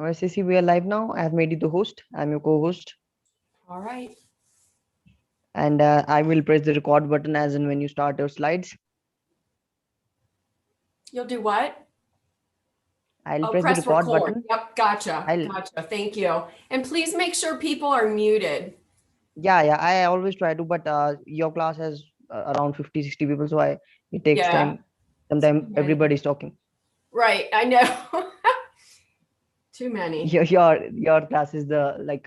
Sissy, we are live now. I have made you the host. I'm your co-host, All right. and I will press the record button as and when you start your slides. You'll do what? I'll Oh, press the press record record. button. Yep, gotcha. I'll Gotcha. Thank you. And please make sure people are muted. yeah. I always try to, but your class has around 50, 60 people, so I it takes Yeah. time. Sometimes Too many. everybody's talking. Right. I know. Too many. Your class is the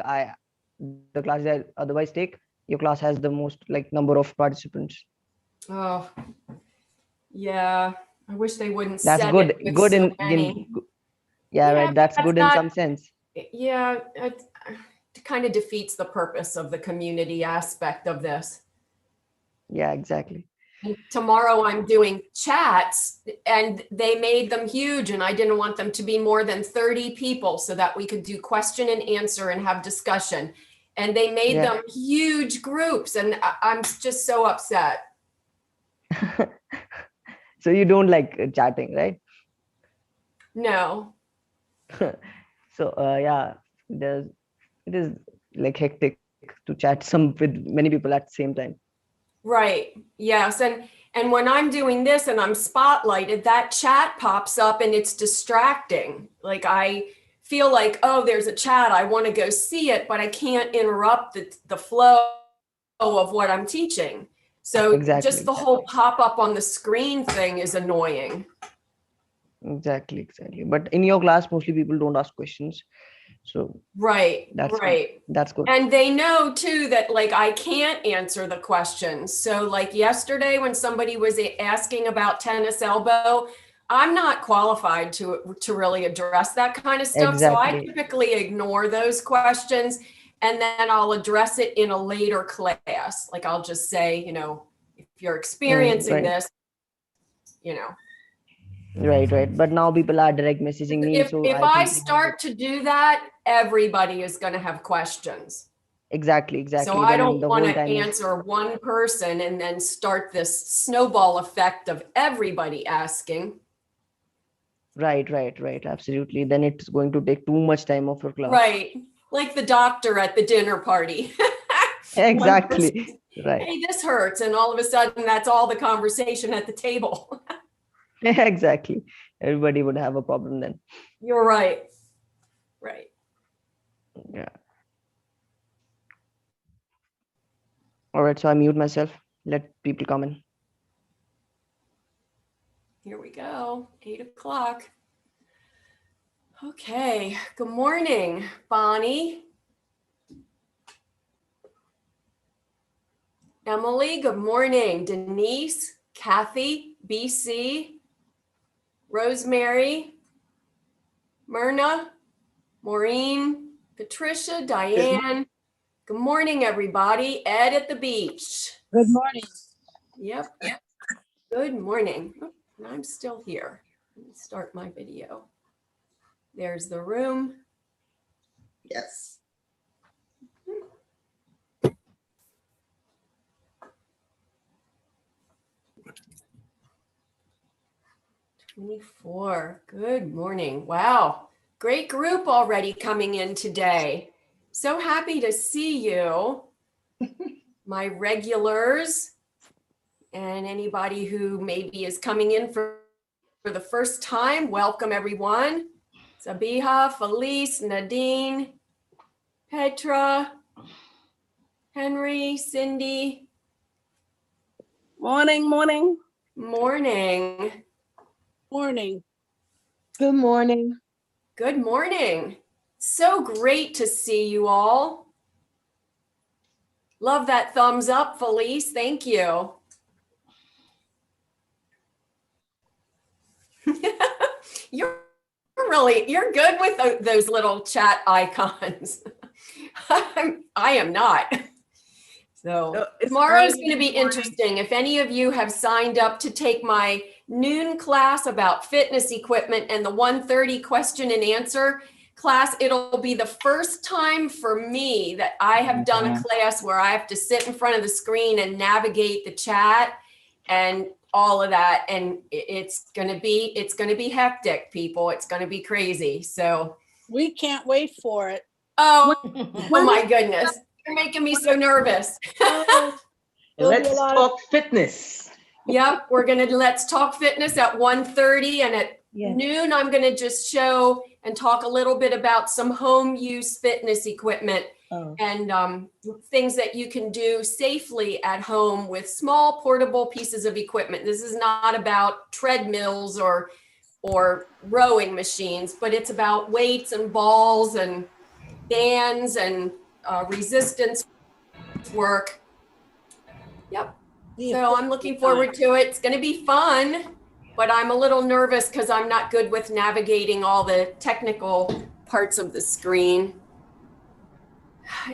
class I otherwise take. Your class has the most like number of participants. Oh, yeah. I wish they wouldn't That's set it good. with Good so in many. yeah, Yeah, right. but That's that's good in not, some sense. yeah, it kind of defeats the purpose of the community aspect of this. Yeah, exactly. And tomorrow I'm doing chats and they made them huge and I didn't want them to be more than 30 people so that we could do question and answer and have discussion. And they made Yeah. them huge groups and I'm just so upset. So you don't like chatting, right? No. So yeah, there's it is like hectic to chat some with many people at the same time. Right. Yes. And when I'm doing this and I'm spotlighted, that chat pops up and it's distracting. Like I feel like, oh, there's a chat. I want to go see it, but I can't interrupt the flow of what I'm teaching. So Exactly, just the whole exactly, pop up on the screen thing is annoying. exactly. But in your class, mostly people don't ask questions, so Right. that's Right. that's good. And they know too that like I can't answer the questions. So like yesterday when somebody was asking about tennis elbow, I'm not qualified to really address that kind of stuff. So I Exactly. typically ignore those questions and then I'll address it in a later class. Like I'll just say, if you're experiencing Right, this, you know, right. But now people are direct messaging me, so if I I think we have it. start to do that, everybody is going to have questions. So Exactly. I Then don't the want whole to time is answer one person and then start this snowball effect of everybody asking. right. Absolutely. Then it's going to take too much time of your class. Right. Like the doctor at the dinner party. One person, Exactly. Right. hey, this hurts. And all of a sudden, that's all the conversation at the table. Exactly. Everybody would have a problem then. You're right. Right. Yeah. All right. So I mute myself. Let people come in. Here we go. 8 o'clock. Okay. Good morning, Bonnie. Emily, good morning. Denise, Kathy, BC, Rosemary, Myrna, Maureen, Patricia, Diane. Good morning, everybody. Ed at the beach. Good morning. Yep. Good morning. And I'm still here. Let me start my video. There's the room. Yes. 24. Good morning. Wow. Great group already coming in today. So happy to see you, my regulars, and anybody who maybe is coming in for the first time. Welcome, everyone. Sabiha, Felice, Nadine, Petra, Henry, Cindy. Morning. Morning. Morning. Good morning. Good morning. So great to see you all. Love that thumbs up, Felice. Thank you. You're good with those little chat icons. I am not. So tomorrow's going to be interesting. If any of you have signed up to take my noon class about fitness equipment and the 1:30 question and answer class, it'll be the first time for me that I have done a class where I have to sit in front of the screen and navigate the chat and all of that. And it's going to be hectic, people. It's going to be crazy. So We can't wait for it. Oh, oh my goodness. You're making me so nervous. Oh, there'll be a Let's lot of- talk fitness. Yep, we're gonna Let's Talk Fitness at 1:30, and at Yes. noon, I'm gonna just show and talk a little bit about some home use fitness equipment Oh, and things that you can do safely at home with small portable pieces of equipment. This is not about treadmills or rowing machines, but it's about weights and balls and bands and resistance work. Yep. So I'm looking forward to it. It's going to be fun, but I'm a little nervous because I'm not good with navigating all the technical parts of the screen.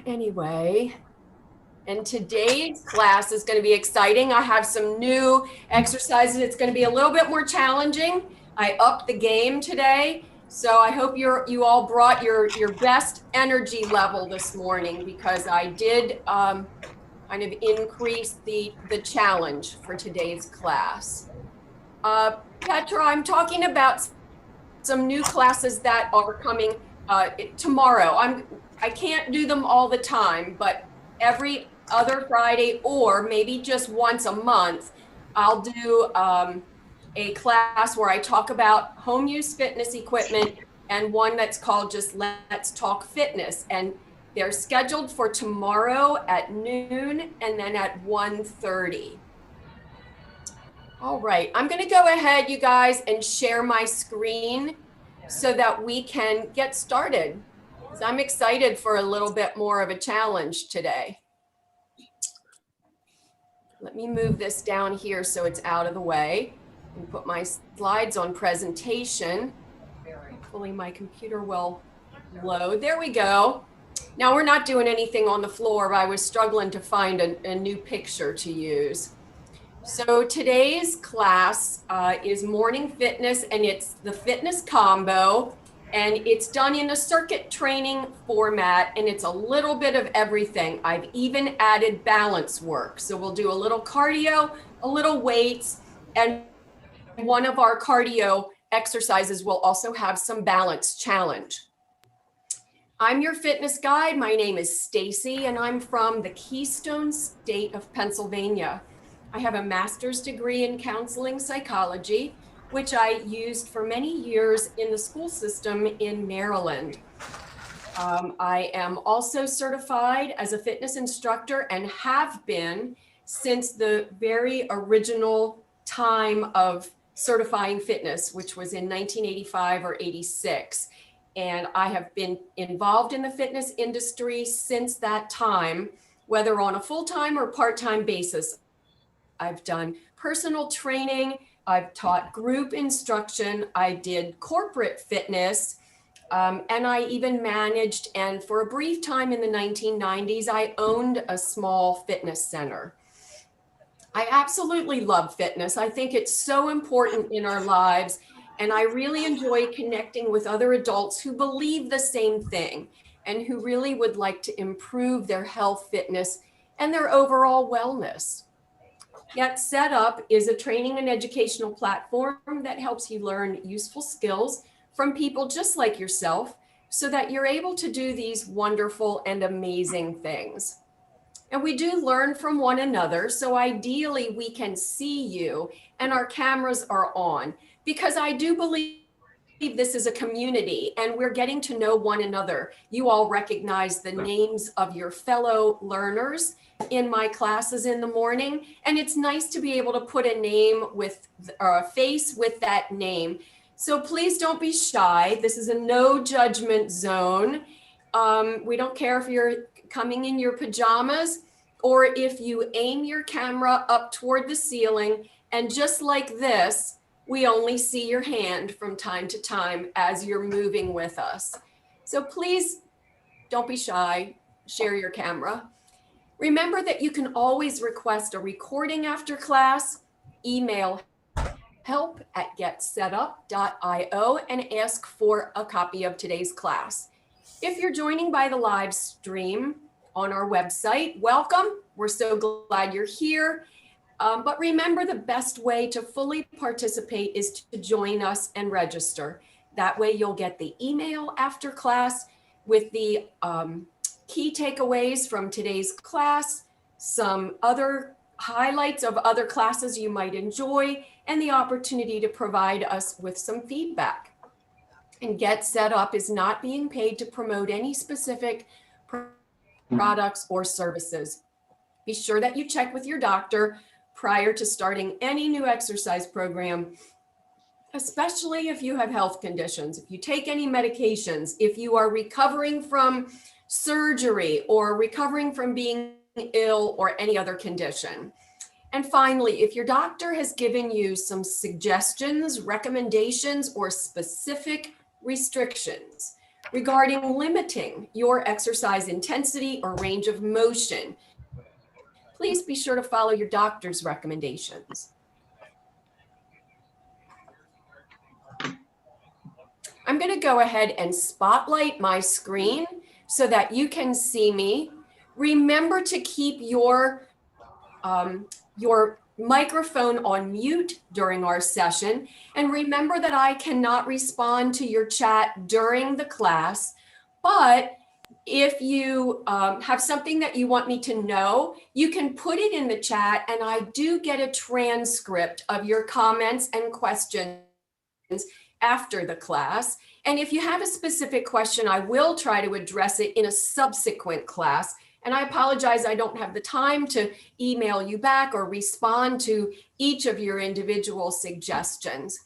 Anyway, and today's class is going to be exciting. I have some new exercises. It's going to be a little bit more challenging. I upped the game today. So I hope you all brought your best energy level this morning, because I did kind of increase the challenge for today's class. Petra, I'm talking about some new classes that are coming tomorrow. I can't do them all the time, but every other Friday, or maybe just once a month, I'll do a class where I talk about home use fitness equipment, and one that's called just Let's Talk Fitness. And they're scheduled for tomorrow at noon and then at 1:30. All right, I'm going to go ahead, you guys, and share my screen so that we can get started. So I'm excited for a little bit more of a challenge today. Let me move this down here so it's out of the way and put my slides on presentation. Hopefully my computer will load. There we go. Now we're not doing anything on the floor, but I was struggling to find a new picture to use. So today's class is morning fitness, and it's the fitness combo, and it's done in a circuit training format, and it's a little bit of everything. I've even added balance work. So we'll do a little cardio, a little weights, and one of our cardio exercises will also have some balance challenge. I'm your fitness guide. My name is Stacy, and I'm from the Keystone State of Pennsylvania. I have a master's degree in counseling psychology, which I used for many years in the school system in Maryland. I am also certified as a fitness instructor and have been since the very original time of certifying fitness, which was in 1985 or 86. And I have been involved in the fitness industry since that time, whether on a full-time or part-time basis. I've done personal training, I've taught group instruction, I did corporate fitness, and I even managed, and for a brief time in the 1990s, I owned a small fitness center. I absolutely love fitness. I think it's so important in our lives, and I really enjoy connecting with other adults who believe the same thing and who really would like to improve their health, fitness, and their overall wellness. Get Set Up is a training and educational platform that helps you learn useful skills from people just like yourself so that you're able to do these wonderful and amazing things. And we do learn from one another, so ideally we can see you and our cameras are on, because I do believe this is a community and we're getting to know one another. You all recognize the names of your fellow learners in my classes in the morning, and it's nice to be able to put a name with or a face with that name. So please don't be shy. This is a no judgment zone. We don't care if you're coming in your pajamas or if you aim your camera up toward the ceiling, and just like this, we only see your hand from time to time as you're moving with us. So please don't be shy, share your camera. Remember that you can always request a recording after class. Email help@getsetup.io and ask for a copy of today's class. If you're joining by the live stream on our website, welcome. We're so glad you're here. But remember, the best way to fully participate is to join us and register. That way you'll get the email after class with the key takeaways from today's class, some other highlights of other classes you might enjoy, and the opportunity to provide us with some feedback. And Get Set Up is not being paid to promote any specific products or services. Be sure that you check with your doctor prior to starting any new exercise program, especially if you have health conditions, if you take any medications, if you are recovering from surgery or recovering from being ill or any other condition. And finally, if your doctor has given you some suggestions, recommendations, or specific restrictions regarding limiting your exercise intensity or range of motion, please be sure to follow your doctor's recommendations. I'm going to go ahead and spotlight my screen so that you can see me. Remember to keep your microphone on mute during our session. And remember that I cannot respond to your chat during the class, but if you have something that you want me to know, you can put it in the chat, and I do get a transcript of your comments and questions after the class. And if you have a specific question, I will try to address it in a subsequent class. And I apologize, I don't have the time to email you back or respond to each of your individual suggestions.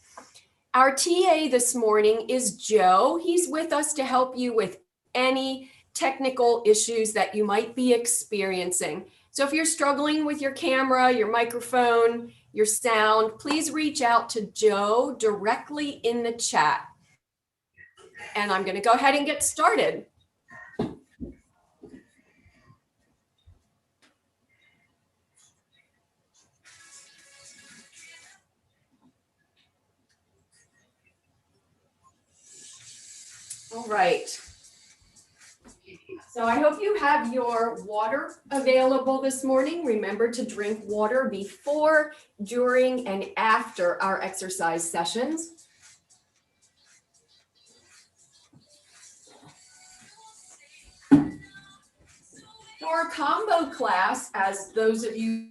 Our TA this morning is Joe. He's with us to help you with any technical issues that you might be experiencing. So if you're struggling with your camera, your microphone, your sound, please reach out to Joe directly in the chat. And I'm going to go ahead and get started. All right. So I hope you have your water available this morning. Remember to drink water before, during, and after our exercise sessions. Our combo class, as those of you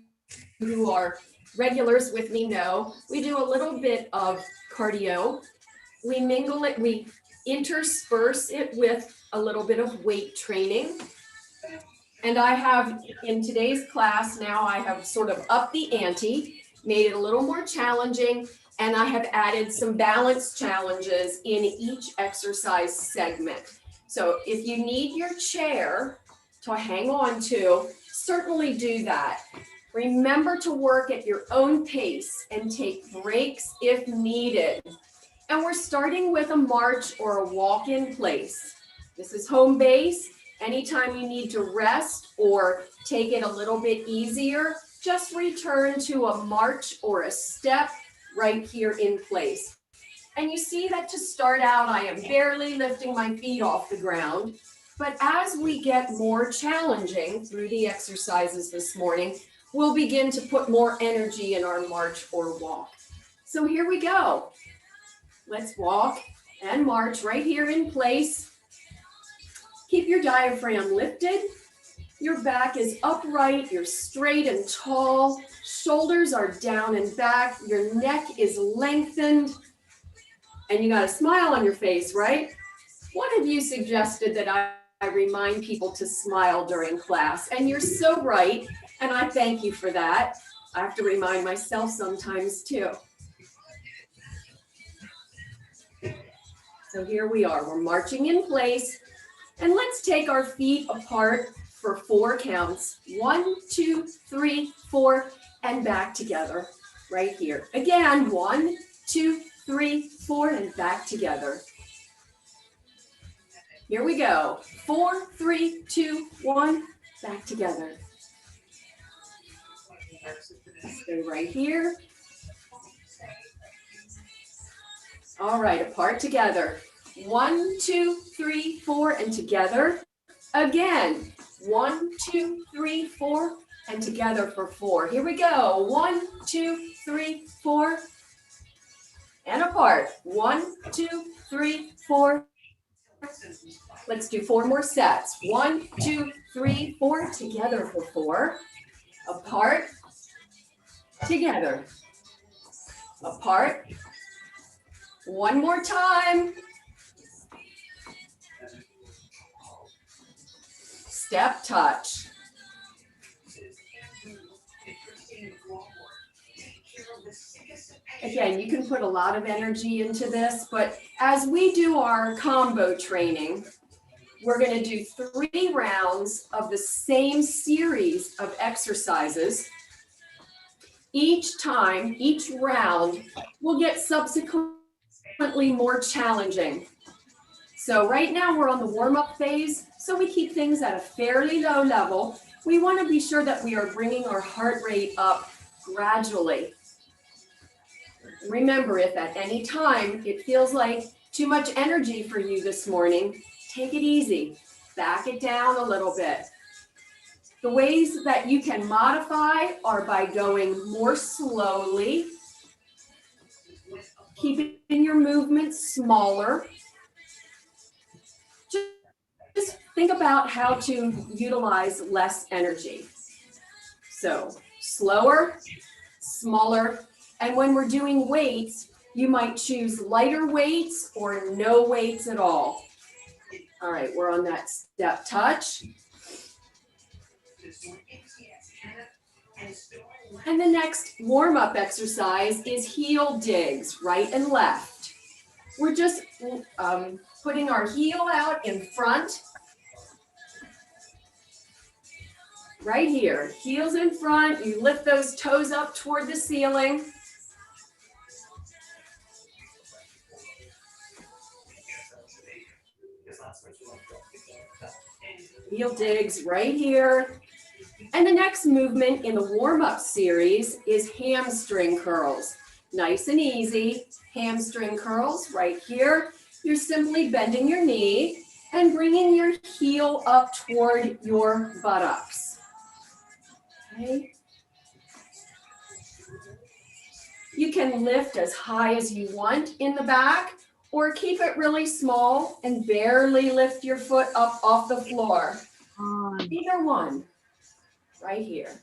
who are regulars with me know, we do a little bit of cardio. We mingle it, we intersperse it with a little bit of weight training. And I have, in today's class now, I have sort of upped the ante, made it a little more challenging, and I have added some balance challenges in each exercise segment. So if you need your chair to hang on to, certainly do that. Remember to work at your own pace and take breaks if needed. And we're starting with a march or a walk in place. This is home base. Anytime you need to rest or take it a little bit easier, just return to a march or a step right here in place. And you see that to start out, I am barely lifting my feet off the ground. But as we get more challenging through the exercises this morning, we'll begin to put more energy in our march or walk. So here we go. Let's walk and march right here in place. Keep your diaphragm lifted. Your back is upright, you're straight and tall. Shoulders are down and back. Your neck is lengthened. And you got a smile on your face, right? One of you suggested that I remind people to smile during class, and you're so right, and I thank you for that. I have to remind myself sometimes too. So here we are, we're marching in place, and let's take our feet apart for 4 counts. 1, 2, 3, 4, and back together right here. Again, 1, 2, 3, 4, and back together. Here we go. 4, 3, 2, 1, back together. Stay right here. All right, apart together. 1, 2, 3, 4, and together. Again. 1, 2, 3, 4, and together for 4. Here we go. 1, 2, 3, 4. and apart. 1, 2, 3, 4. Let's do 4 more sets. 1, 2, 3, 4. Together for 4. Apart. Together. Apart. One more time. Step touch. Again, you can put a lot of energy into this, but as we do our combo training, we're going to do 3 rounds of the same series of exercises. Each time, each round will get subsequently more challenging. So right now we're on the warm-up phase, so we keep things at a fairly low level. We want to be sure that we are bringing our heart rate up gradually. Remember, if at any time it feels like too much energy for you this morning, take it easy, back it down a little bit. The ways that you can modify are by going more slowly, keeping your movements smaller. Just think about how to utilize less energy. So slower, smaller, and when we're doing weights, you might choose lighter weights or no weights at all. All right, we're on that step touch. And the next warm-up exercise is heel digs, right and left. We're just putting our heel out in front. Right here, heels in front, you lift those toes up toward the ceiling. Heel digs right here. And the next movement in the warm-up series is hamstring curls. Nice and easy, hamstring curls right here. You're simply bending your knee and bringing your heel up toward your buttocks. Okay. You can lift as high as you want in the back, or keep it really small and barely lift your foot up off the floor. Either one, right here.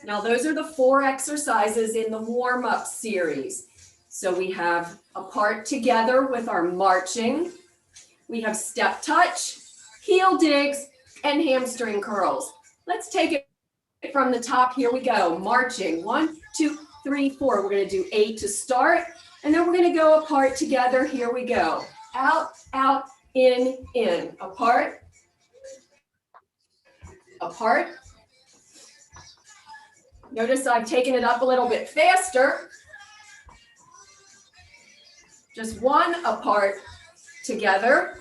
Now those are the 4 exercises in the warm-up series. So we have apart together with our marching. We have step touch, heel digs, and hamstring curls. Let's take it from the top. Here we go. Marching. 1, 2, 3, 4. We're going to do 8 to start. And then we're going to go apart together. Here we go. Out, out, in, apart, apart. Notice I've taken it up a little bit faster. Just 1 apart together.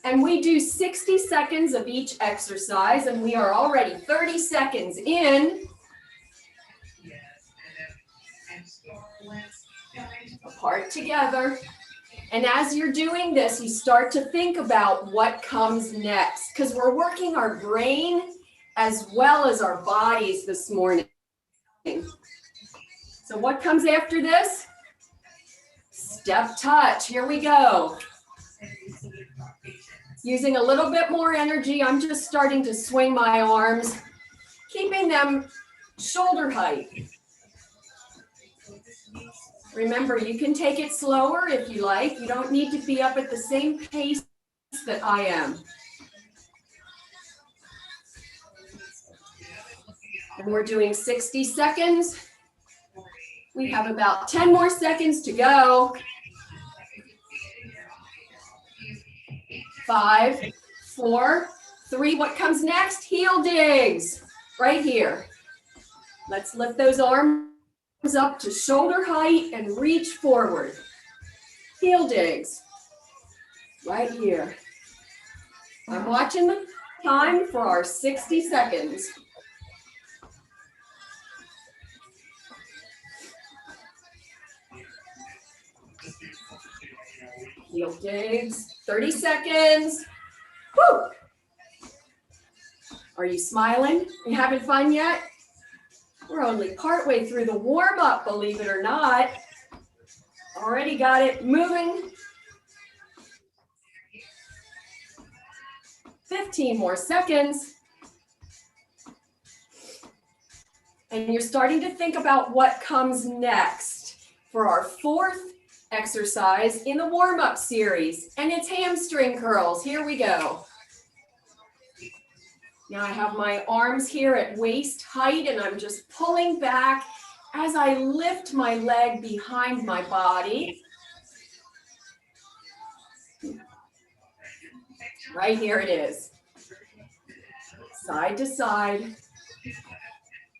And we do 60 seconds of each exercise, and we are already 30 seconds in. Apart together. And as you're doing this, you start to think about what comes next, because we're working our brain as well as our bodies this morning. So what comes after this? Step touch. Here we go. Using a little bit more energy, I'm just starting to swing my arms, keeping them shoulder height. Remember, you can take it slower if you like. You don't need to be up at the same pace that I am. And we're doing 60 seconds. We have about 10 more seconds to go. 5, 4, 3. What comes next? Heel digs. Right here. Let's lift those arms up to shoulder height and reach forward. Heel digs. Right here. I'm watching the time for our 60 seconds. Heel digs. 30 seconds. Woo! Are you smiling? Are you having fun yet? We're only partway through the warm up, believe it or not. Already got it moving. 15 more seconds. And you're starting to think about what comes next for our fourth exercise in the warm-up series, and it's hamstring curls. Here we go. Now I have my arms here at waist height, and I'm just pulling back as I lift my leg behind my body. Right here it is. Side to side.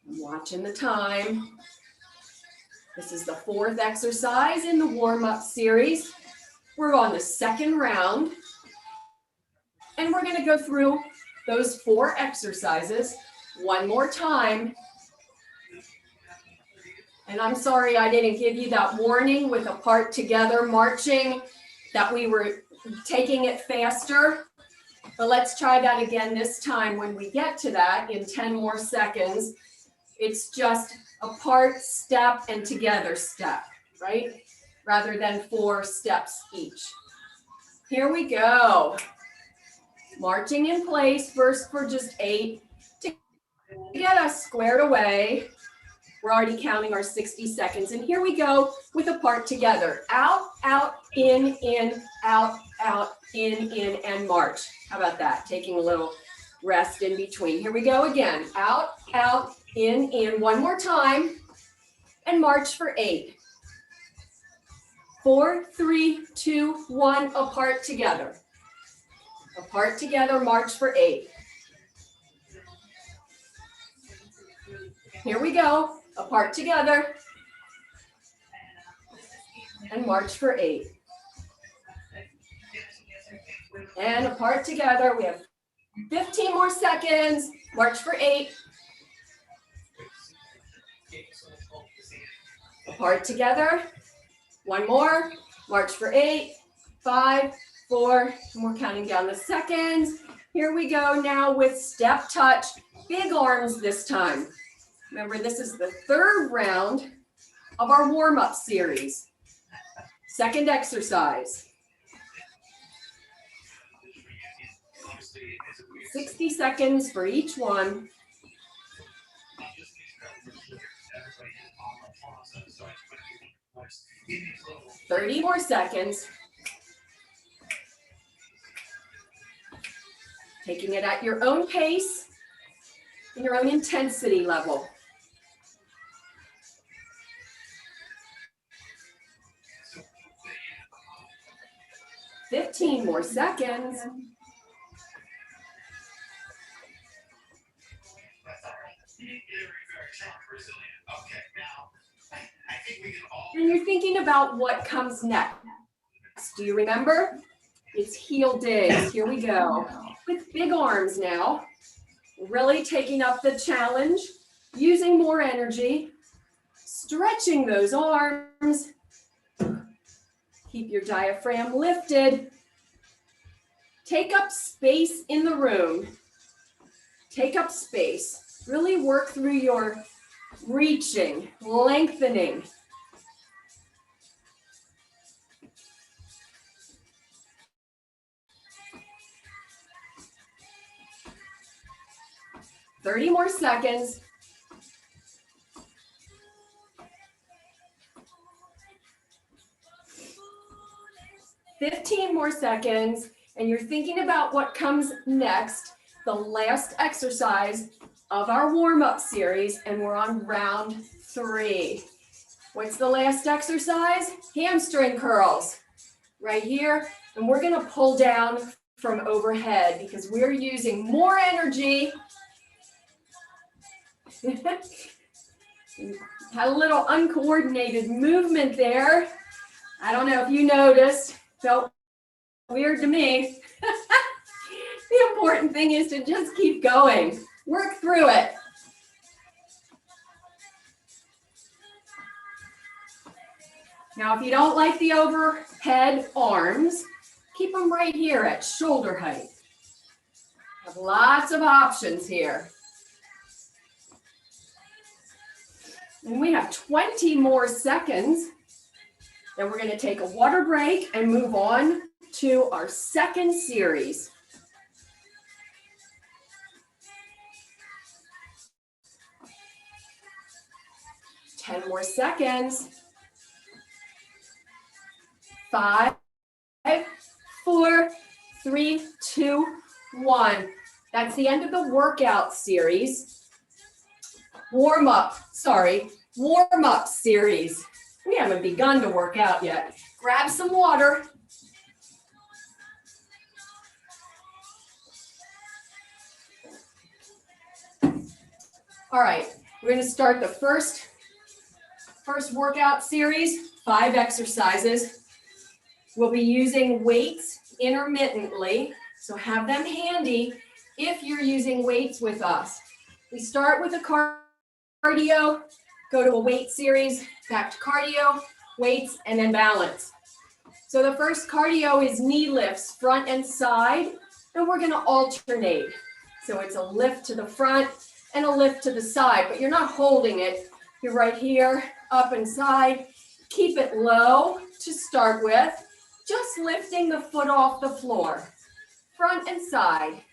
I'm watching the time. This is the fourth exercise in the warm-up series. We're on the second round, and we're going to go through those 4 exercises one more time. And I'm sorry I didn't give you that warning with apart together marching, that we were taking it faster. But let's try that again this time when we get to that in 10 more seconds. It's just apart step and together step, right? Rather than 4 steps each. Here we go. Marching in place, first for just 8 to get us squared away. We're already counting our 60 seconds. And here we go with apart together. Out, out, in, out, in, and march. How about that? Taking a little rest in between. Here we go again. Out, out, in. One more time. And march for 8. 4, 3, 2, 1. Apart together. Apart together, march for 8. Here we go. Apart together. And march for 8. And apart together. We have 15 more seconds. March for 8. Apart together. One more. March for 8. 5, 4. And we're counting down the seconds. Here we go now with step touch. Big arms this time. Remember, this is the 3rd round of our warm-up series. Second exercise. 60 seconds for each one. 30 more seconds. Taking it at your own pace and your own intensity level. 15 more seconds. And you're thinking about what comes next. Do you remember? It's heel digs. Here we go. With big arms now. Really taking up the challenge, using more energy, stretching those arms. Keep your diaphragm lifted. Take up space in the room. Take up space. Really work through your reaching, lengthening. Thirty more seconds. $15 more seconds, and you're thinking about what comes next, the last exercise of our warm-up series, and we're on round 3. What's the last exercise? Hamstring curls, right here, and we're gonna pull down from overhead because we're using more energy. Had a little uncoordinated movement there. I don't know if you noticed. Felt weird to me. The important thing is to just keep going. Work through it. Now, if you don't like the overhead arms, keep them right here at shoulder height. Have lots of options here. And we have 20 more seconds. Then we're going to take a water break and move on to our second series. Ten more seconds. 5, 4, 3, 2, 1. That's the end of the workout series. Warm-up series. We haven't begun to work out yet. Grab some water. All right, we're going to start the first workout series, 5 exercises. We'll be using weights intermittently, so have them handy if you're using weights with us. We start with a cardio, go to a weight series, back to cardio, weights, and then balance. So the first cardio is knee lifts, front and side, and we're gonna alternate. So it's a lift to the front and a lift to the side, but you're not holding it. You're right here, up and side. Keep it low to start with, just lifting the foot off the floor, front and side.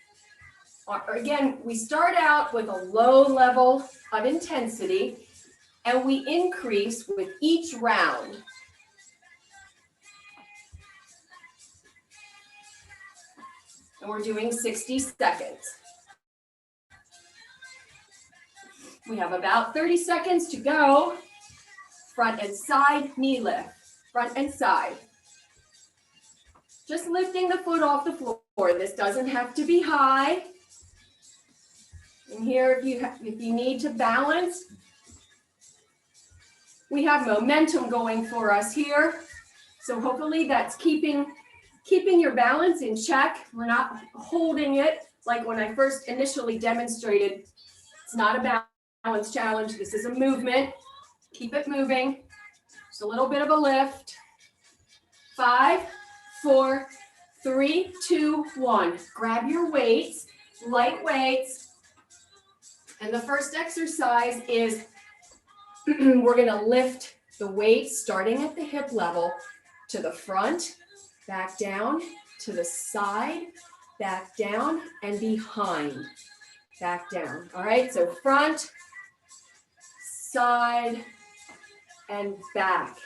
Again, we start out with a low level of intensity and we increase with each round. And we're doing 60 seconds. We have about 30 seconds to go. Front and side, knee lift, front and side. Just lifting the foot off the floor. This doesn't have to be high. And here, if you need to balance, we have momentum going for us here. So hopefully that's keeping your balance in check. We're not holding it like when I first initially demonstrated. It's not a balance challenge. This is a movement. Keep it moving. Just a little bit of a lift. 5, 4, 3, 2, 1. Grab your weights, light weights. And the first exercise is we're going to lift the weights starting at the hip level to the front, back down, to the side, back down, and behind. Back down. All right, so front, side, and back.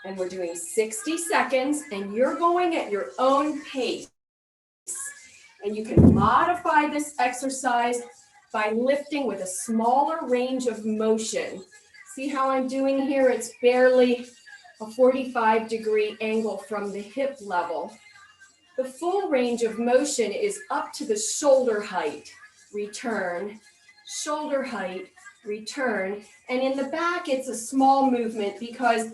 And we're doing 60 seconds, and you're going at your own pace. And you can modify this exercise by lifting with a smaller range of motion. See how I'm doing here? It's barely a 45-degree angle from the hip level. The full range of motion is up to the shoulder height, return, shoulder height, return. And in the back, it's a small movement because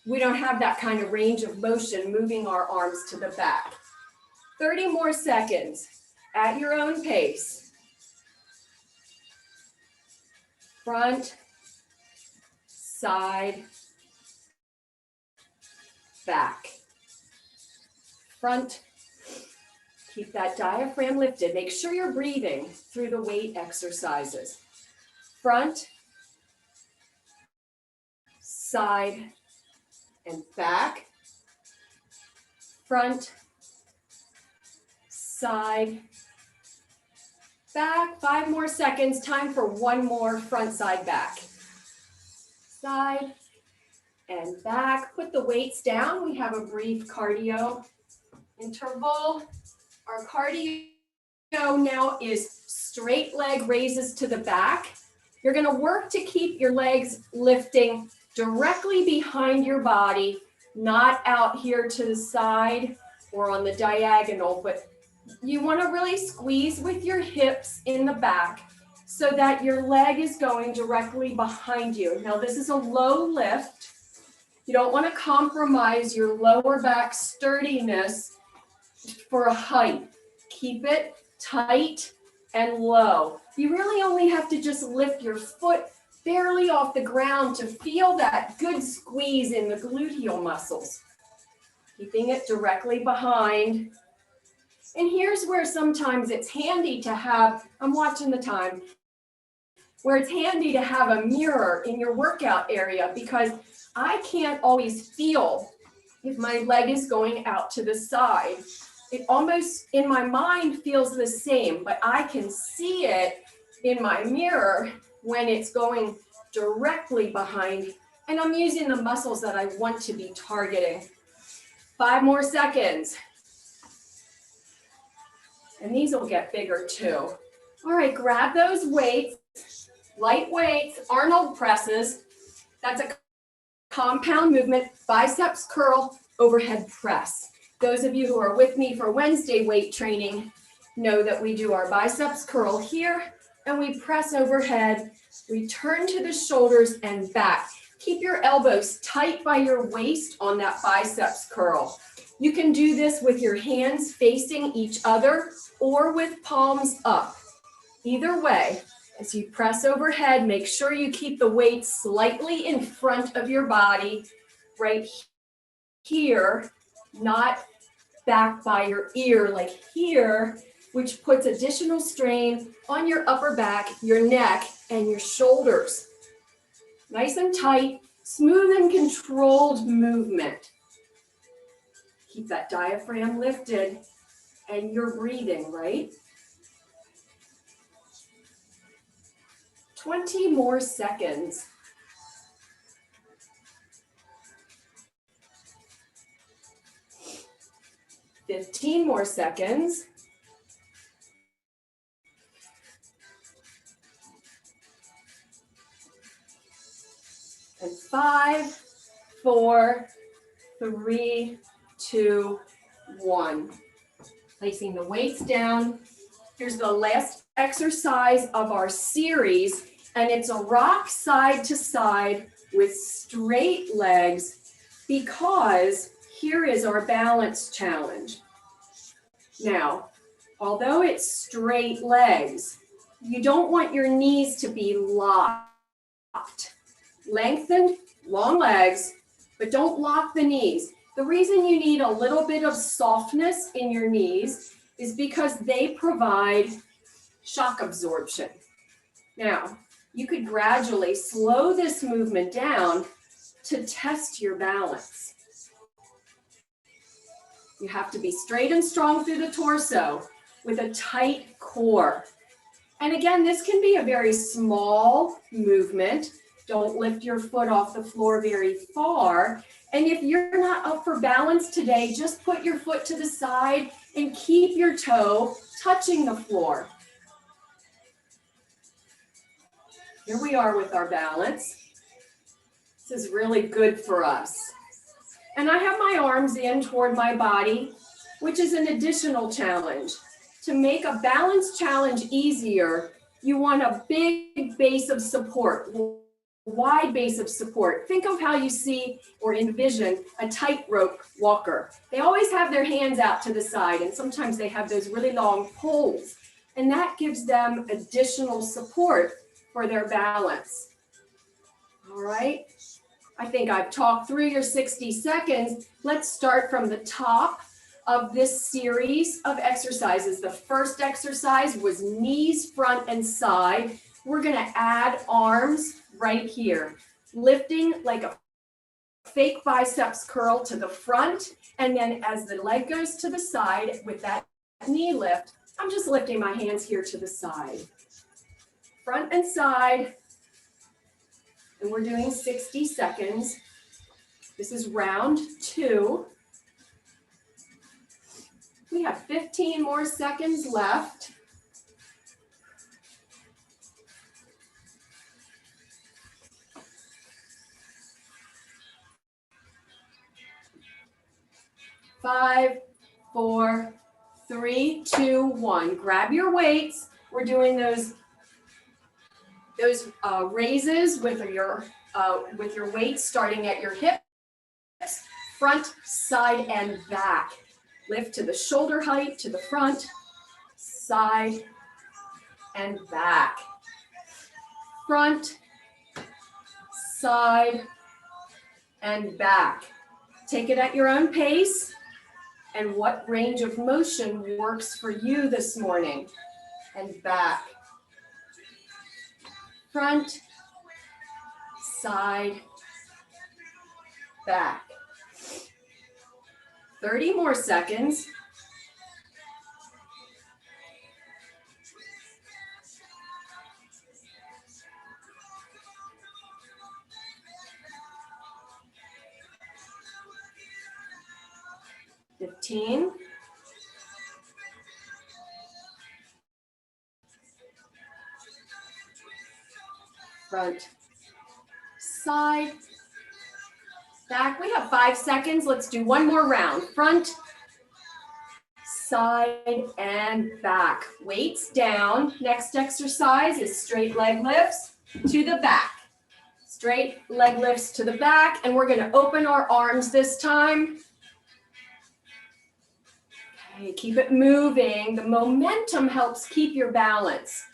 we don't have that kind of range of motion moving our arms to the back. 30 more seconds at your own pace. Front, side, back. Front, keep that diaphragm lifted. Make sure you're breathing through the weight exercises. Front, side, and back. Front, side, back. 5 more seconds. Time for one more front, side, back. Side and back. Put the weights down. We have a brief cardio interval. Our cardio now is straight leg raises to the back. You're going to work to keep your legs lifting directly behind your body, not out here to the side or on the diagonal, but you want to really squeeze with your hips in the back so that your leg is going directly behind you. Now, this is a low lift. You don't want to compromise your lower back sturdiness for a height. Keep it tight and low. You really only have to just lift your foot barely off the ground to feel that good squeeze in the gluteal muscles. Keeping it directly behind. And here's where sometimes it's handy to have, I'm watching the time, where it's handy to have a mirror in your workout area, because I can't always feel if my leg is going out to the side. It almost in my mind feels the same, but I can see it in my mirror when it's going directly behind, and I'm using the muscles that I want to be targeting. 5 more seconds. And these will get bigger too. All right, grab those weights, light weights, Arnold presses. That's a compound movement, biceps curl, overhead press. Those of you who are with me for Wednesday weight training know that we do our biceps curl here and we press overhead, return to the shoulders and back. Keep your elbows tight by your waist on that biceps curl. You can do this with your hands facing each other or with palms up. Either way, as you press overhead, make sure you keep the weight slightly in front of your body, right here, not back by your ear like here, which puts additional strain on your upper back, your neck, and your shoulders. Nice and tight, smooth and controlled movement. Keep that diaphragm lifted and you're breathing, right? 20 more seconds. Fifteen more seconds. And 5, 4, 3, 2, 1. Placing the weights down. Here's the last exercise of our series, and it's a rock side to side with straight legs, because here is our balance challenge. Now, although it's straight legs, you don't want your knees to be locked. Lengthened, long legs, but don't lock the knees. The reason you need a little bit of softness in your knees is because they provide shock absorption. Now, you could gradually slow this movement down to test your balance. You have to be straight and strong through the torso with a tight core. And again, this can be a very small movement. Don't lift your foot off the floor very far. And if you're not up for balance today, just put your foot to the side and keep your toe touching the floor. Here we are with our balance. This is really good for us. And I have my arms in toward my body, which is an additional challenge. To make a balance challenge easier, you want a big base of support, wide base of support. Think of how you see or envision a tightrope walker. They always have their hands out to the side, and sometimes they have those really long poles, and that gives them additional support for their balance. All right, I think I've talked through your 60 seconds. Let's start from the top of this series of exercises. The first exercise was knees front and side. We're gonna add arms right here, lifting like a fake biceps curl to the front, and then as the leg goes to the side with that knee lift, I'm just lifting my hands here to the side. Front and side, and we're doing 60 seconds. This is round 2. We have 15 more seconds left. Five, 4, 3, 2, 1. Grab your weights. We're doing those raises with your weights starting at your hips, front, side, and back. Lift to the shoulder height, to the front, side, and back. Front, side, and back. Take it at your own pace and what range of motion works for you this morning. And back. front, side, back. 30 more seconds. Fifteen. Front, side, back. We have 5 seconds. Let's do one more round. Front, side, and back. Weights down. Next exercise is straight leg lifts to the back. Straight leg lifts to the back, and we're going to open our arms this time. Okay, keep it moving. The momentum helps keep your balance.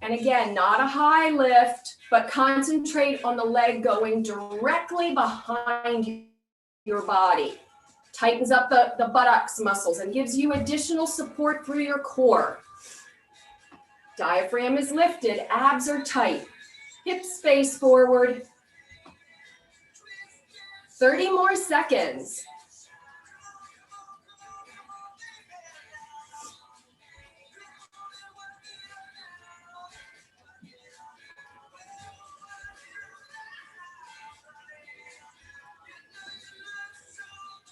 And again, not a high lift, but concentrate on the leg going directly behind your body. Tightens up the buttocks muscles and gives you additional support through your core. Diaphragm is lifted, abs are tight. Hips face forward. 30 more seconds.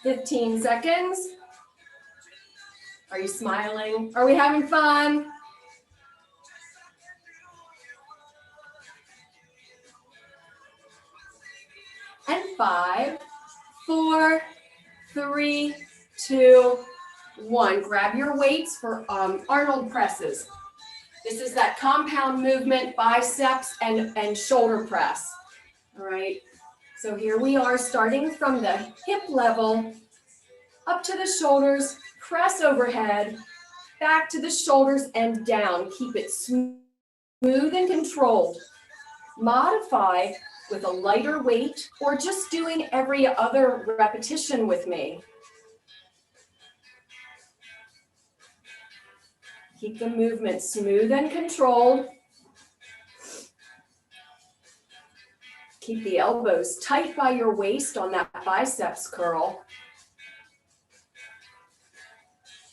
Fifteen seconds. Are you smiling? Are we having fun? And 5, 4, 3, 2, 1. Grab your weights for Arnold presses. This is that compound movement, biceps and shoulder press. All right. So here we are starting from the hip level up to the shoulders, press overhead, back to the shoulders and down. Keep it smooth and controlled. Modify with a lighter weight or just doing every other repetition with me. Keep the movement smooth and controlled. Keep the elbows tight by your waist on that biceps curl.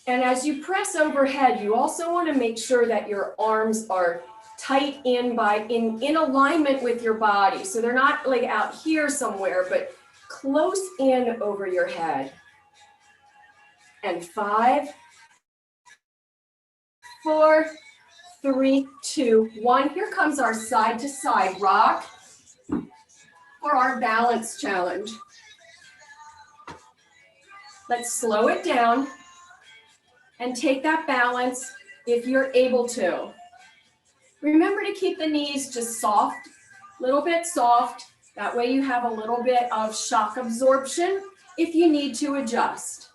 And as you press overhead, you also want to make sure that your arms are tight in alignment with your body. So they're not like out here somewhere, but close in over your head. And 5, 4, 3, 2, 1. Here comes our side to side rock for our balance challenge. Let's slow it down and take that balance if you're able to. Remember to keep the knees just soft, a little bit soft. That way you have a little bit of shock absorption if you need to adjust.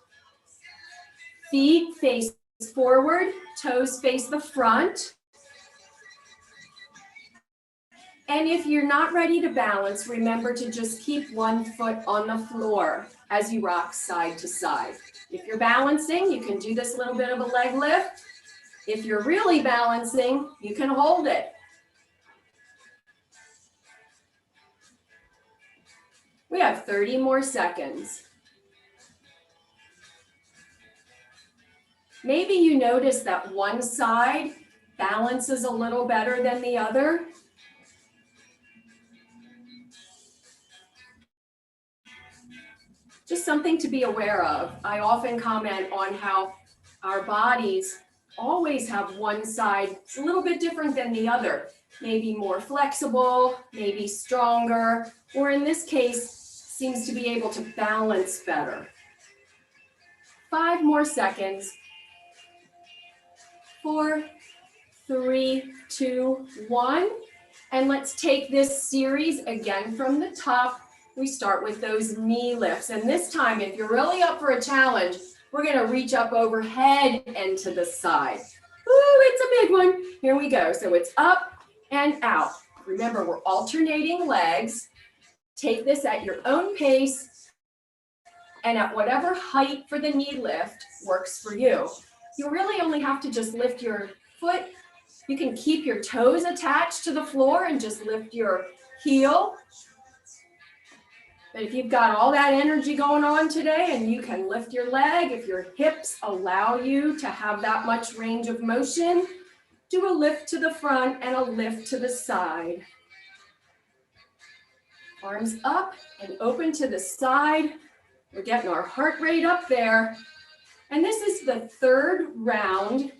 Feet face forward, toes face the front. And if you're not ready to balance, remember to just keep one foot on the floor as you rock side to side. If you're balancing, you can do this little bit of a leg lift. If you're really balancing, you can hold it. We have 30 more seconds. Maybe you notice that one side balances a little better than the other. Just something to be aware of. I often comment on how our bodies always have one side it's a little bit different than the other. Maybe more flexible, maybe stronger, or in this case, seems to be able to balance better. 5 more seconds. 4, 3, 2, 1. And let's take this series again from the top. We start with those knee lifts. And this time, if you're really up for a challenge, we're going to reach up overhead and to the side. Ooh, it's a big one. Here we go. So it's up and out. Remember, we're alternating legs. Take this at your own pace and at whatever height for the knee lift works for you. You really only have to just lift your foot You can keep your toes attached to the floor and just lift your heel. But if you've got all that energy going on today and you can lift your leg, if your hips allow you to have that much range of motion, do a lift to the front and a lift to the side. Arms up and open to the side. We're getting our heart rate up there. And this is the third round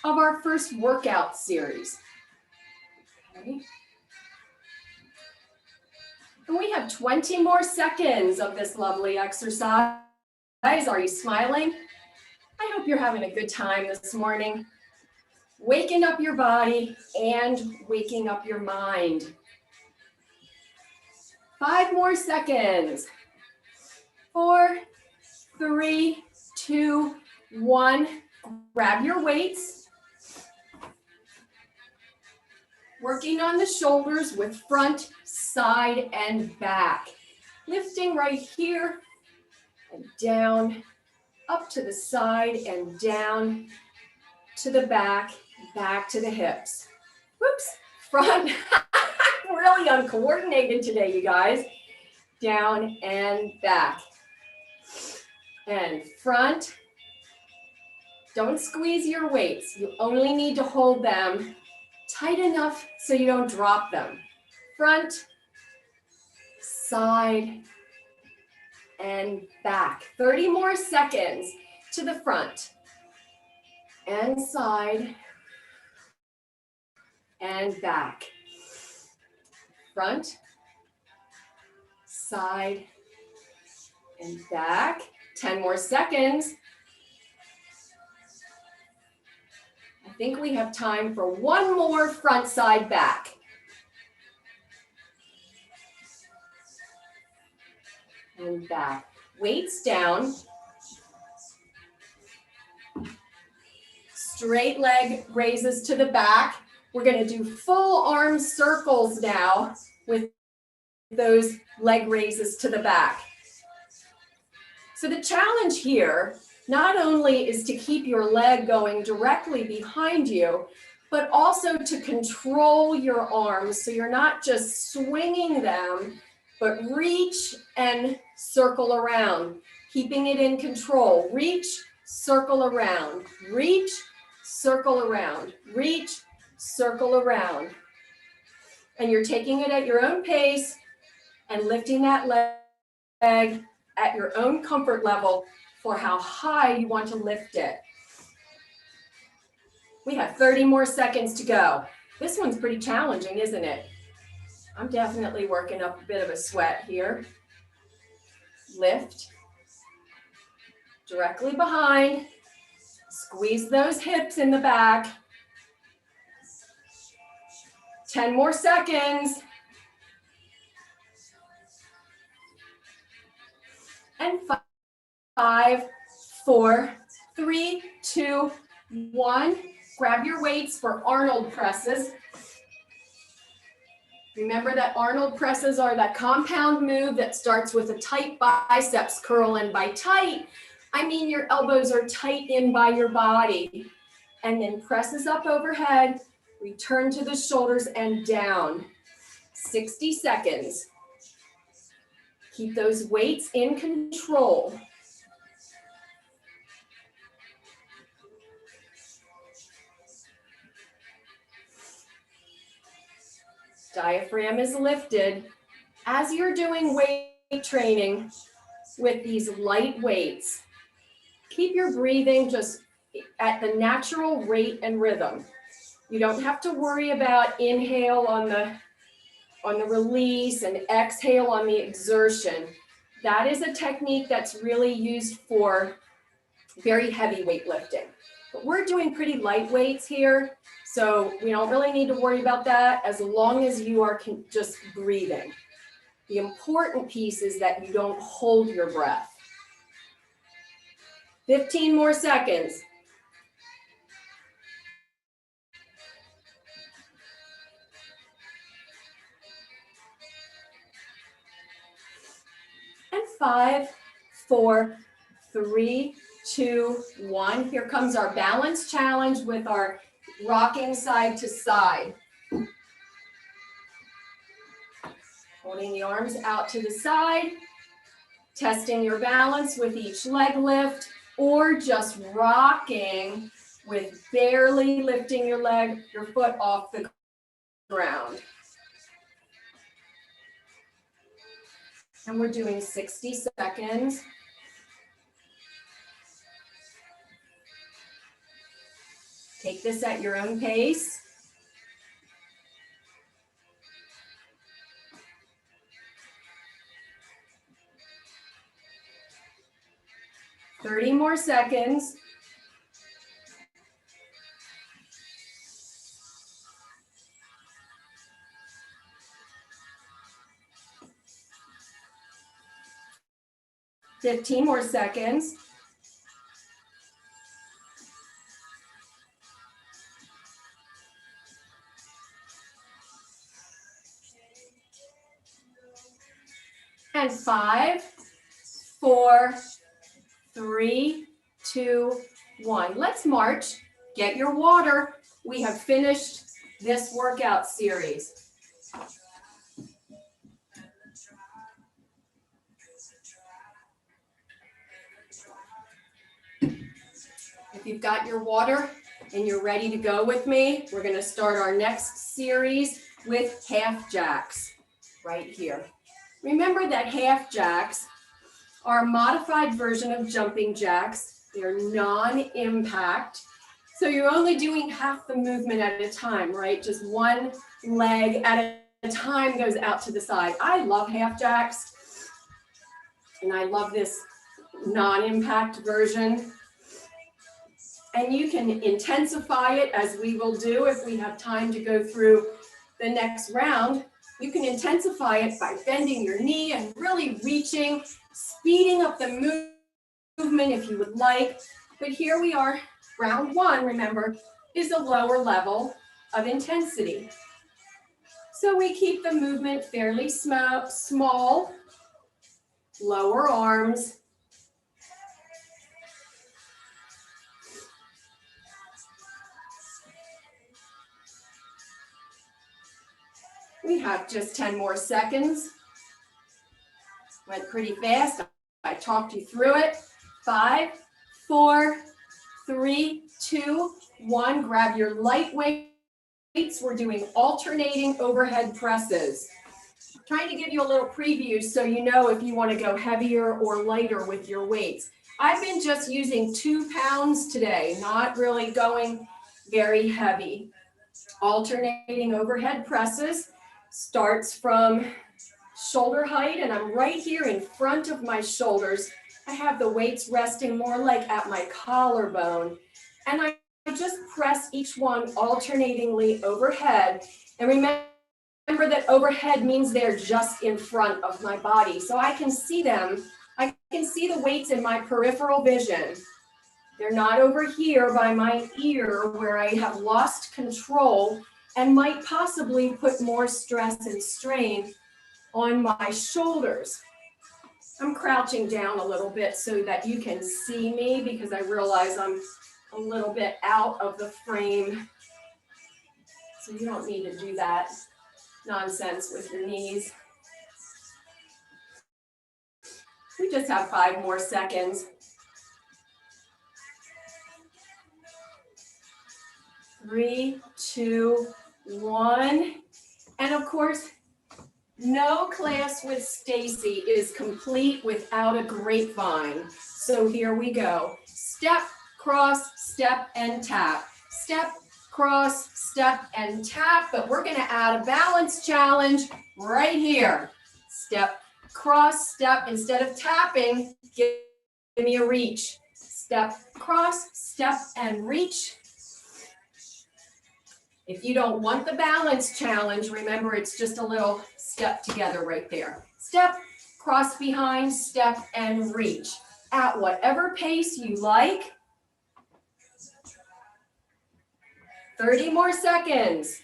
of our first workout series. Okay. And we have 20 more seconds of this lovely exercise. Are you smiling? I hope you're having a good time this morning. Waking up your body and waking up your mind. 5 more seconds. 4, 3, 2, 1. Grab your weights. Working on the shoulders with front, side, and back. Lifting right here and down, up to the side and down to the back to the hips. Whoops, front. Really uncoordinated today, you guys. Down and back. And front. Don't squeeze your weights. You only need to hold them tight enough so you don't drop them. Front, side, and back. 30 more seconds to the front and side and back. Front, side, and back. 10 more seconds. I think we have time for one more front, side, back. And back. Weights down. Straight leg raises to the back. We're going to do full arm circles now with those leg raises to the back. So the challenge here not only is to keep your leg going directly behind you, but also to control your arms so you're not just swinging them, but reach and circle around, keeping it in control. Reach, circle around, reach, circle around, reach, circle around. And you're taking it at your own pace and lifting that leg at your own comfort level for how high you want to lift it. We have 30 more seconds to go. This one's pretty challenging, isn't it? I'm definitely working up a bit of a sweat here. Lift. Directly behind. Squeeze those hips in the back. 10 more seconds. And 5, 4, 3, 2, 1. Grab your weights for Arnold presses. Remember that Arnold presses are that compound move that starts with a tight biceps curl, and by tight, I mean your elbows are tight in by your body. And then presses up overhead, return to the shoulders and down. 60 seconds. Keep those weights in control. Diaphragm is lifted. As you're doing weight training with these light weights, keep your breathing just at the natural rate and rhythm. You don't have to worry about inhale on the release and exhale on the exertion. That is a technique that's really used for very heavy weightlifting. But we're doing pretty light weights here, so we don't really need to worry about that as long as you are just breathing. The important piece is that you don't hold your breath. 15 more seconds. And 5, 4, 3, 2, 1. Here comes our balance challenge with our rocking side to side. Holding the arms out to the side, testing your balance with each leg lift, or just rocking with barely lifting your foot off the ground. And we're doing 60 seconds. Take this at your own pace. Thirty more seconds. Fifteen more seconds. And 5, 4, 3, 2, 1. Let's march. Get your water. We have finished this workout series. If you've got your water and you're ready to go with me, we're going to start our next series with half jacks right here. Remember that half jacks are a modified version of jumping jacks. They're non-impact. So you're only doing half the movement at a time, right? Just one leg at a time goes out to the side. I love half jacks, and I love this non-impact version. And you can intensify it, as we will do if we have time to go through the next round. You can intensify it by bending your knee and really reaching, speeding up the movement if you would like. But here we are, round one, remember, is a lower level of intensity. So we keep the movement fairly small, lower arms. We have just 10 more seconds. Went pretty fast. I talked you through it. 5, 4, 3, 2, 1. Grab your light weights. We're doing alternating overhead presses. I'm trying to give you a little preview so you know if you want to go heavier or lighter with your weights. I've been just using 2 pounds today, not really going very heavy. Alternating overhead presses. Starts from shoulder height, and I'm right here in front of my shoulders. I have the weights resting more like at my collarbone, and I just press each one alternatingly overhead. And remember that overhead means they're just in front of my body, so I can see them. I can see the weights in my peripheral vision. They're not over here by my ear where I have lost control and might possibly put more stress and strain on my shoulders. I'm crouching down a little bit so that you can see me because I realize I'm a little bit out of the frame. So you don't need to do that nonsense with your knees. We just have 5 more seconds. 3, 2, 1. And of course, no class with Stacy is complete without a grapevine. So here we go. Step, cross, step, and tap. Step, cross, step, and tap. But we're going to add a balance challenge right here. Step, cross, step. Instead of tapping, give me a reach. Step, cross, step, and reach. If you don't want the balance challenge, remember it's just a little step together right there. Step, cross behind, step, and reach. At whatever pace you like. 30 more seconds.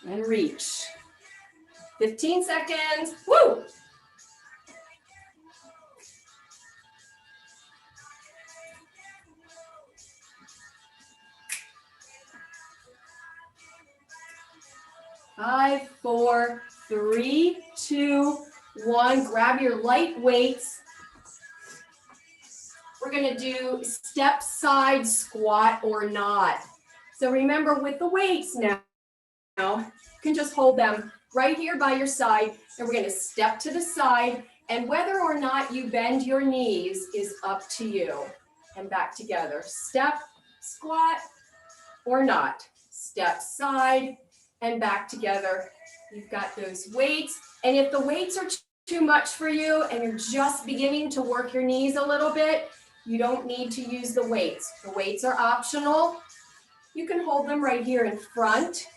and reach. 15 seconds. Woo! Five, four, three, two, one. Grab your light weights. We're gonna do step side squat or not. So remember with the weights now, you can just hold them right here by your side, and we're gonna step to the side, and whether or not you bend your knees is up to you. And back together. Step, squat, or not. Step side, and back together. You've got those weights. And if the weights are too much for you and you're just beginning to work your knees a little bit, you don't need to use the weights. The weights are optional. You can hold them right here in front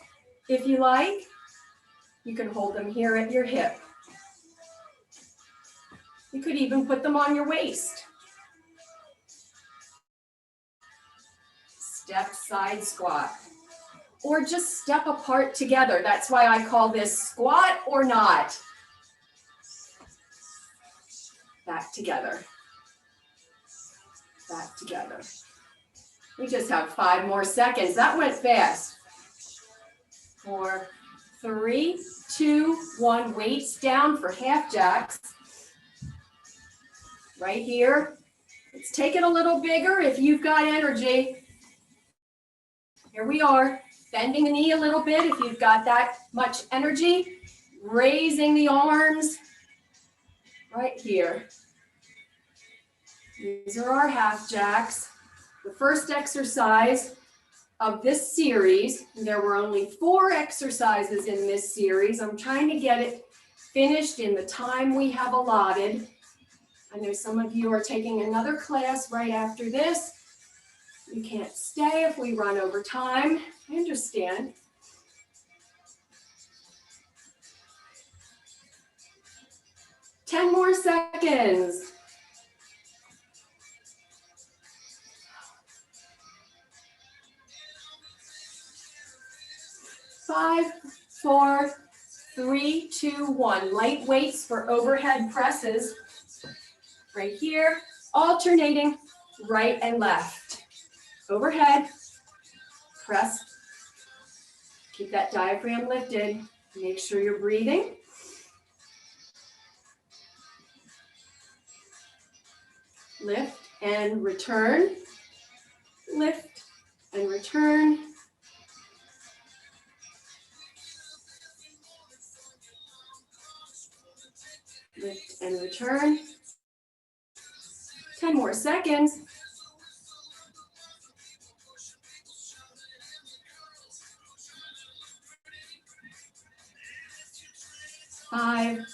if you like. You can hold them here at your hip. You could even put them on your waist. Step side squat. Or just step apart together. That's why I call this squat or not. Back together. Back together. We just have 5 more seconds. That went fast. 4, 3, 2, 1. Weights down for half jacks. Right here. Let's take it a little bigger if you've got energy. Here we are. Bending the knee a little bit if you've got that much energy. Raising the arms right here. These are our half jacks. The first exercise of this series, there were only 4 exercises in this series. I'm trying to get it finished in the time we have allotted. I know some of you are taking another class right after this. You can't stay if we run over time. I understand. Ten more seconds. 5, 4, 3, 2, 1. Light weights for overhead presses. Right here, alternating right and left. Overhead, press. Keep that diaphragm lifted. Make sure you're breathing. Lift and return. Lift and return. Lift and return. 10 more seconds. Five,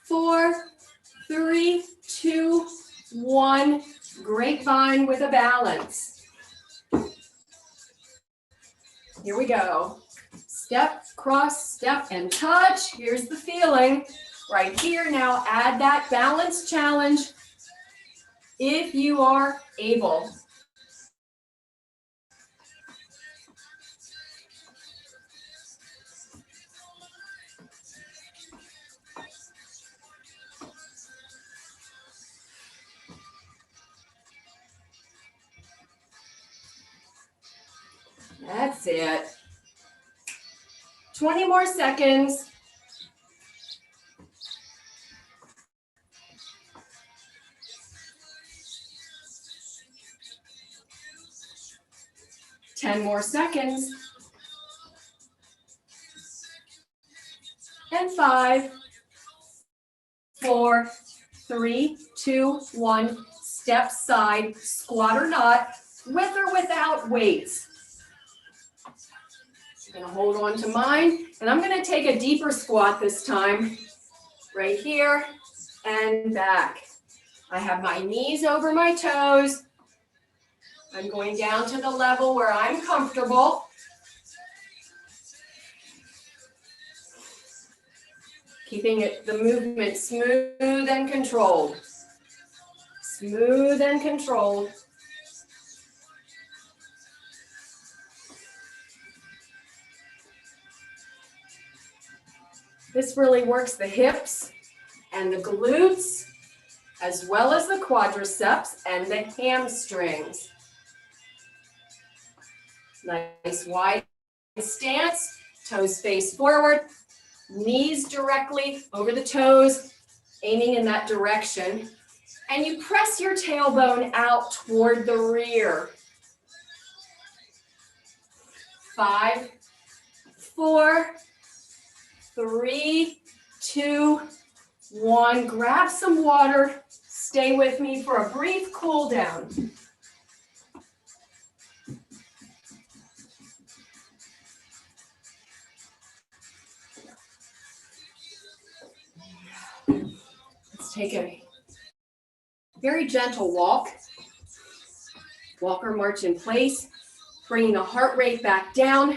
4, 3, 2, 1. Grapevine with a balance. Here we go. Step, cross, step, and touch. Here's the feeling. Right here, now add that balance challenge if you are able. That's it. 20 more seconds. Ten more seconds. And 5, 4, 3, 2, 1. Step side, squat or not, with or without weights. I'm gonna hold on to mine, and I'm gonna take a deeper squat this time. Right here and back. I have my knees over my toes. I'm going down to the level where I'm comfortable. Keeping the movement smooth and controlled. Smooth and controlled. This really works the hips and the glutes, as well as the quadriceps and the hamstrings. Nice wide stance, toes face forward, knees directly over the toes, aiming in that direction. And you press your tailbone out toward the rear. 5, 4, 3, 2, 1. Grab some water. Stay with me for a brief cool down. Let's take a very gentle walk. Walk or march in place, bringing the heart rate back down.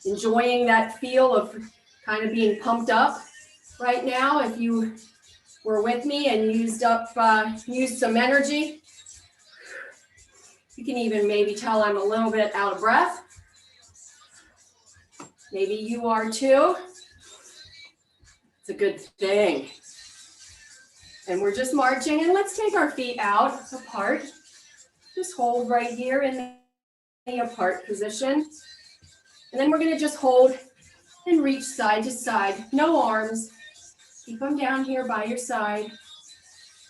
Enjoying that feel of kind of being pumped up right now. If you were with me and used some energy, you can even maybe tell I'm a little bit out of breath. Maybe you are too. It's a good thing. And we're just marching, and let's take our feet out apart. Just hold right here in the apart position. And then we're gonna just hold and reach side to side. No arms. Keep them down here by your side.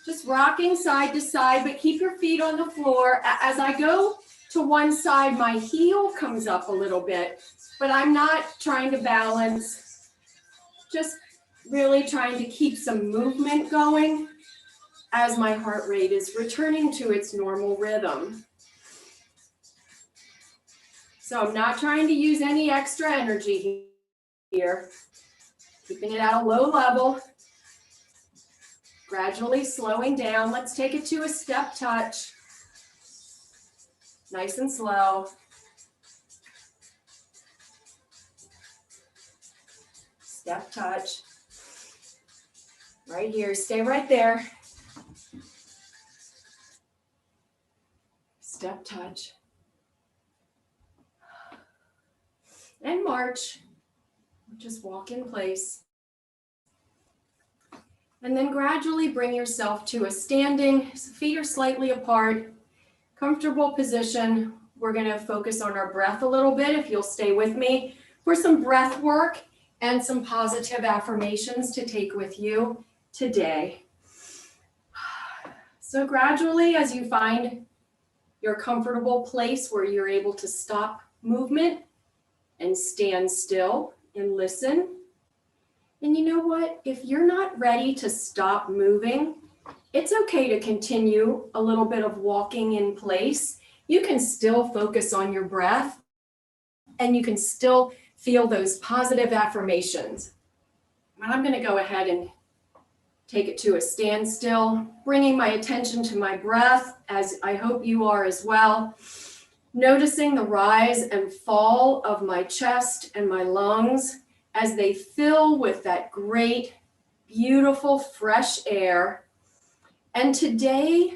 Just rocking side to side, but keep your feet on the floor. As I go to one side, my heel comes up a little bit, but I'm not trying to balance. Just really trying to keep some movement going as my heart rate is returning to its normal rhythm. So I'm not trying to use any extra energy here. Keeping it at a low level. Gradually slowing down. Let's take it to a step touch. Nice and slow. Step touch. Right here, stay right there. Step touch. And march. Just walk in place. And then gradually bring yourself to a standing, feet are slightly apart, comfortable position. We're gonna focus on our breath a little bit, if you'll stay with me, for some breath work and some positive affirmations to take with you today. So gradually, as you find your comfortable place where you're able to stop movement and stand still and listen. And you know what? If you're not ready to stop moving, it's okay to continue a little bit of walking in place. You can still focus on your breath and you can still feel those positive affirmations. I'm going to go ahead and take it to a standstill, bringing my attention to my breath, as I hope you are as well. Noticing the rise and fall of my chest and my lungs as they fill with that great, beautiful, fresh air. And today,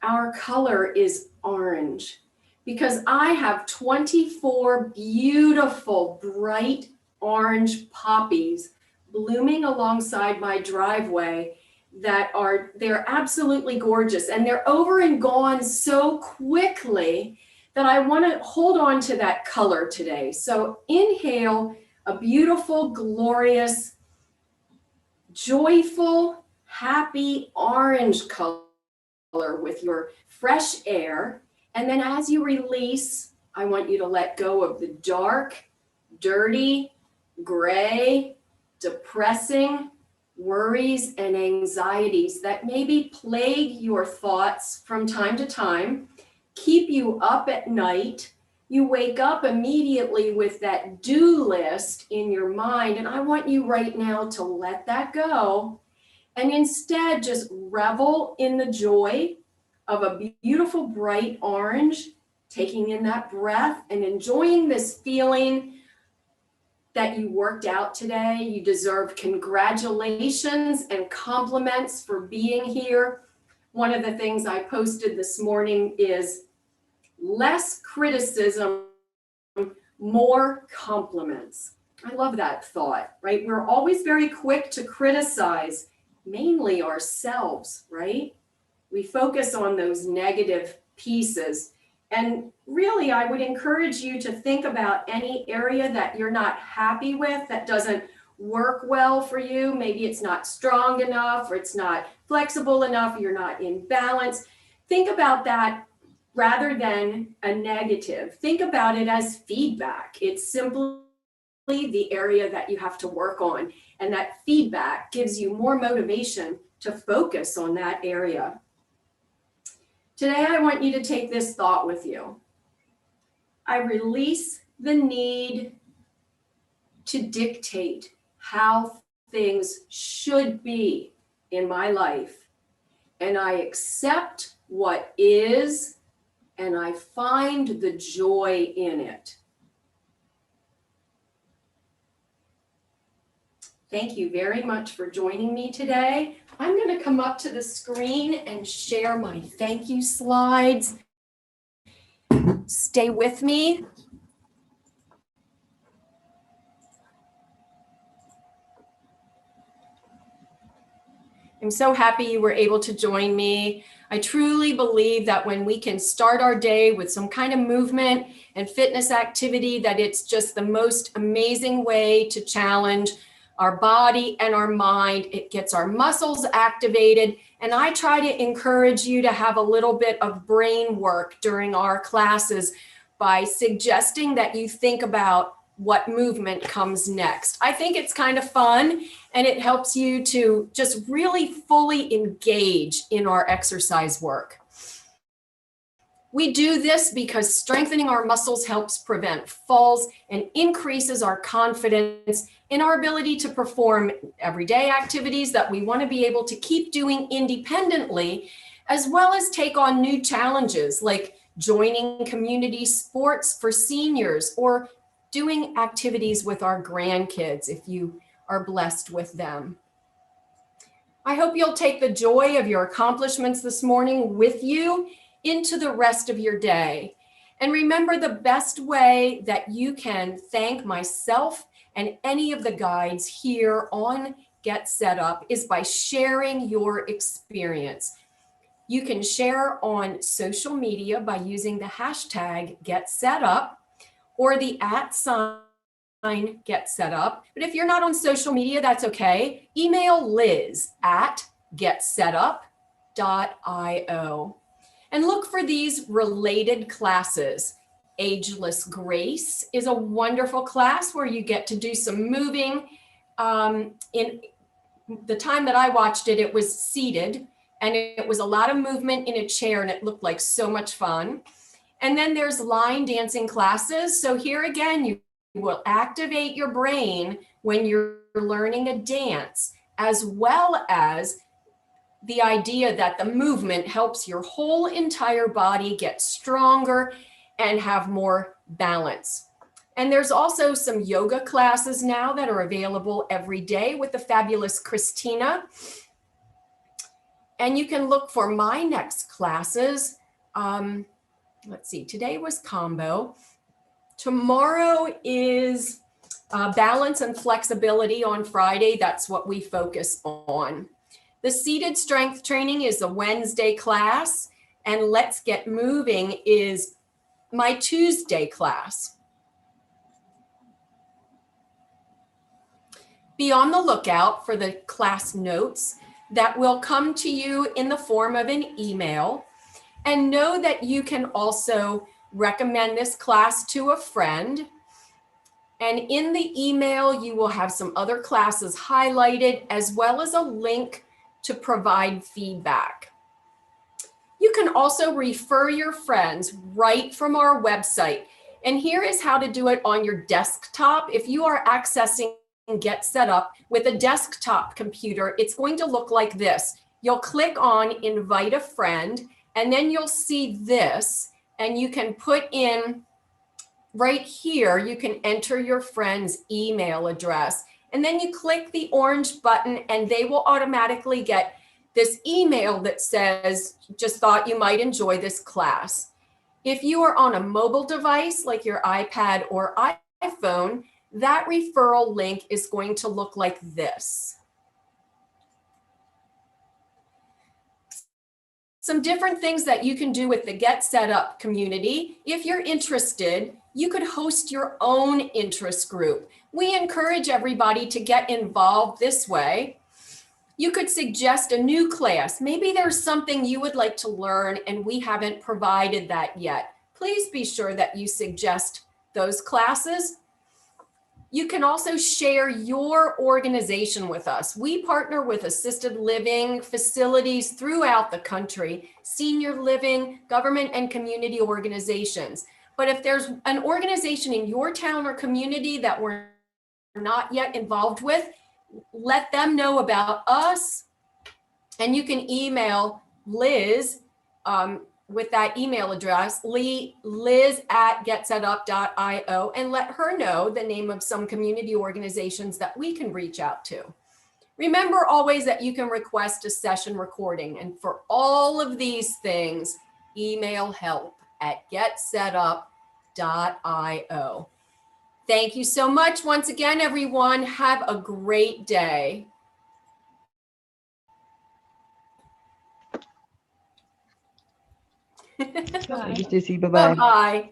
our color is orange because I have 24 beautiful, bright orange poppies blooming alongside my driveway they're absolutely gorgeous. And they're over and gone so quickly that I want to hold on to that color today. So inhale a beautiful, glorious, joyful, happy orange color with your fresh air. And then as you release, I want you to let go of the dark, dirty, gray, depressing worries and anxieties that maybe plague your thoughts from time to time, keep you up at night. You wake up immediately with that do list in your mind, and I want you right now to let that go and instead just revel in the joy of a beautiful bright orange, taking in that breath and enjoying this feeling that you worked out today. You deserve congratulations and compliments for being here. One of the things I posted this morning is less criticism, more compliments. I love that thought, right? We're always very quick to criticize mainly ourselves, right? We focus on those negative pieces. And really, I would encourage you to think about any area that you're not happy with, that doesn't work well for you. Maybe it's not strong enough, or it's not flexible enough, or you're not in balance. Think about that rather than a negative. Think about it as feedback. It's simply the area that you have to work on. And that feedback gives you more motivation to focus on that area. Today, I want you to take this thought with you. I release the need to dictate how things should be in my life. And I accept what is, and I find the joy in it. Thank you very much for joining me today. I'm going to come up to the screen and share my thank you slides. Stay with me. I'm so happy you were able to join me. I truly believe that when we can start our day with some kind of movement and fitness activity, that it's just the most amazing way to challenge our body and our mind. It gets our muscles activated. And I try to encourage you to have a little bit of brain work during our classes by suggesting that you think about what movement comes next. I think it's kind of fun, and it helps you to just really fully engage in our exercise work. We do this because strengthening our muscles helps prevent falls and increases our confidence in our ability to perform everyday activities that we want to be able to keep doing independently, as well as take on new challenges like joining community sports for seniors or doing activities with our grandkids if you are blessed with them. I hope you'll take the joy of your accomplishments this morning with you into the rest of your day. And remember, the best way that you can thank myself and any of the guides here on Get Set Up is by sharing your experience. You can share on social media by using the hashtag GetSetUp or the @ Get Set Up. But if you're not on social media, that's okay. Email Liz at getsetup.io and look for these related classes. Ageless Grace is a wonderful class where you get to do some moving. In the time that I watched it, it was seated and it was a lot of movement in a chair and it looked like so much fun. And then there's line dancing classes. So here again, you will activate your brain when you're learning a dance, as well as the idea that the movement helps your whole entire body get stronger and have more balance. And there's also some yoga classes now that are available every day with the fabulous Christina. And you can look for my next classes. Let's see, today was combo. Tomorrow is balance and flexibility on Friday. That's what we focus on. The seated strength training is a Wednesday class, and Let's Get Moving is my Tuesday class. Be on the lookout for the class notes that will come to you in the form of an email. And know that you can also recommend this class to a friend. And in the email, you will have some other classes highlighted, as well as a link to provide feedback. You can also refer your friends right from our website. And here is how to do it on your desktop. If you are accessing Get Set Up with a desktop computer, it's going to look like this. You'll click on Invite a Friend, and then you'll see this, and you can put in right here, you can enter your friend's email address, and then you click the orange button and they will automatically get this email that says, just thought you might enjoy this class. If you are on a mobile device like your iPad or iPhone, that referral link is going to look like this. Some different things that you can do with the Get Set Up community. If you're interested, you could host your own interest group. We encourage everybody to get involved this way. You could suggest a new class. Maybe there's something you would like to learn and we haven't provided that yet. Please be sure that you suggest those classes. You can also share your organization with us. We partner with assisted living facilities throughout the country, senior living, government and community organizations. But if there's an organization in your town or community that we're not yet involved with, let them know about us. And you can email Liz with that email address, liz@getsetup.io, and let her know the name of some community organizations that we can reach out to. Remember always that you can request a session recording. And for all of these things, email help@getsetup.io. Thank you so much once again, everyone. Have a great day. Thank you, Stacy. Bye-bye. Bye-bye.